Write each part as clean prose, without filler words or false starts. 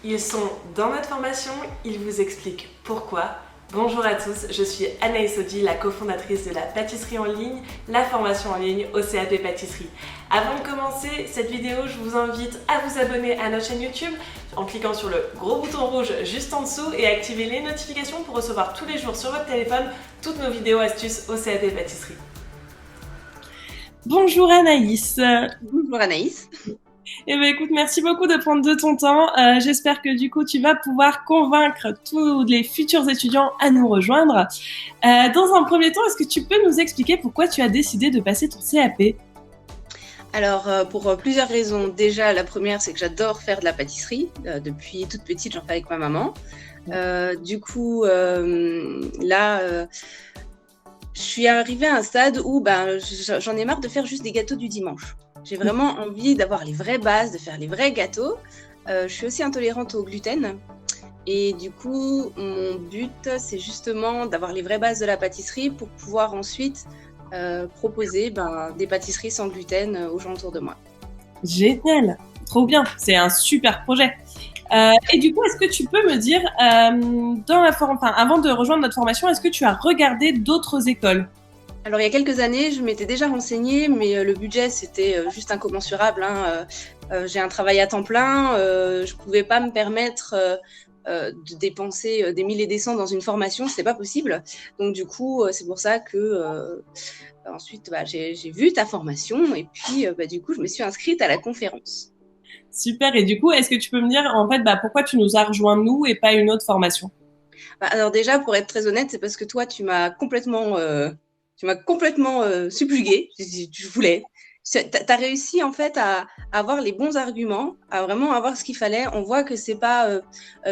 Ils sont dans notre formation, ils vous expliquent pourquoi. Bonjour à tous, je suis Anaïs Odji, la cofondatrice de la pâtisserie en ligne, la formation en ligne au CAP Pâtisserie. Avant de commencer cette vidéo, je vous invite à vous abonner à notre chaîne YouTube en cliquant sur le gros bouton rouge juste en dessous et activer les notifications pour recevoir tous les jours sur votre téléphone toutes nos vidéos astuces au CAP Pâtisserie. Bonjour Anaïs. Bonjour Anaïs. Eh bien, écoute, merci beaucoup de prendre de ton temps. J'espère que du coup, tu vas pouvoir convaincre tous les futurs étudiants à nous rejoindre. Dans un premier temps, est-ce que tu peux nous expliquer pourquoi tu as décidé de passer ton CAP? Alors, pour plusieurs raisons. Déjà, la première, c'est que j'adore faire de la pâtisserie. Depuis toute petite, j'en fais avec ma maman. Du coup, là, je suis arrivée à un stade où j'en ai marre de faire juste des gâteaux du dimanche. J'ai vraiment envie d'avoir les vraies bases, de faire les vrais gâteaux. Je suis aussi intolérante au gluten. Et du coup, mon but, c'est justement d'avoir les vraies bases de la pâtisserie pour pouvoir ensuite proposer des pâtisseries sans gluten aux gens autour de moi. Génial, trop bien, c'est un super projet. Et du coup, est-ce que tu peux me dire, avant de rejoindre notre formation, est-ce que tu as regardé d'autres écoles? Alors, il y a quelques années, je m'étais déjà renseignée, mais le budget, c'était juste incommensurable. J'ai un travail à temps plein, je ne pouvais pas me permettre de dépenser des 1000 et des cents dans une formation, c'est pas possible. Donc, du coup, c'est pour ça que ensuite, j'ai vu ta formation et puis, du coup, je me suis inscrite à la conférence. Super, et du coup, est-ce que tu peux me dire, en fait, pourquoi tu nous as rejoint, nous, et pas une autre formation? Alors déjà, pour être très honnête, c'est parce que toi, tu m'as complètement subjuguée. Je voulais. Tu as réussi en fait à avoir les bons arguments, à vraiment avoir ce qu'il fallait. On voit que c'est pas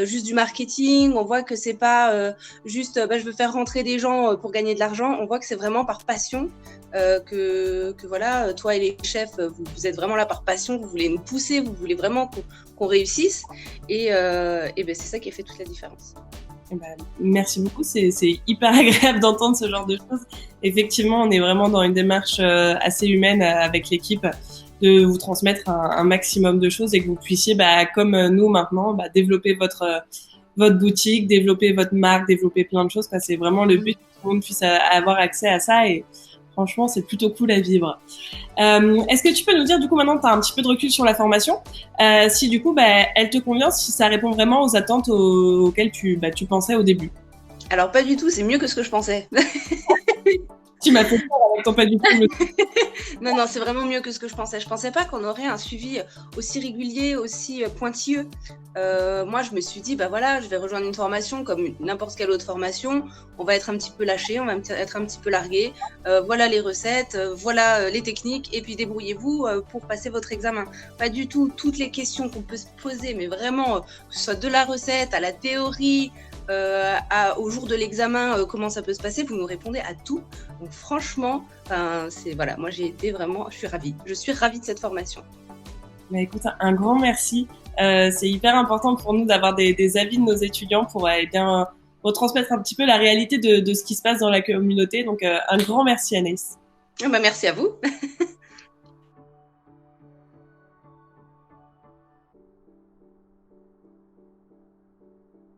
juste du marketing, on voit que c'est pas juste je veux faire rentrer des gens pour gagner de l'argent. On voit que c'est vraiment par passion que voilà, toi et les chefs, vous êtes vraiment là par passion, vous voulez nous pousser, vous voulez vraiment qu'on réussisse. Et c'est ça qui a fait toute la différence. Merci beaucoup, c'est hyper agréable d'entendre ce genre de choses. Effectivement, on est vraiment dans une démarche assez humaine avec l'équipe de vous transmettre un maximum de choses et que vous puissiez, comme nous maintenant, développer votre boutique, développer votre marque, développer plein de choses. C'est vraiment le but que tout le monde puisse avoir accès à ça et franchement, c'est plutôt cool à vivre. Est-ce que tu peux nous dire, du coup, maintenant, tu as un petit peu de recul sur la formation, si du coup, elle te convient, si ça répond vraiment aux attentes auxquelles tu pensais au début? Alors, pas du tout, c'est mieux que ce que je pensais. Tu m'as fait peur avec ton pas du tout. Non, c'est vraiment mieux que ce que je pensais. Je pensais pas qu'on aurait un suivi aussi régulier, aussi pointilleux. Moi, je me suis dit, voilà, je vais rejoindre une formation comme n'importe quelle autre formation. On va être un petit peu lâché, on va être un petit peu largué. Voilà les recettes, voilà les techniques, et puis débrouillez-vous pour passer votre examen. Pas du tout toutes les questions qu'on peut se poser, mais vraiment, que ce soit de la recette à la théorie, au jour de l'examen, comment ça peut se passer, vous nous répondez à tout. Donc franchement, voilà, moi je suis ravie. Je suis ravie de cette formation. Écoute, un grand merci. C'est hyper important pour nous d'avoir des avis de nos étudiants pour bien retransmettre un petit peu la réalité de ce qui se passe dans la communauté. Donc un grand merci Anaïs. Merci à vous.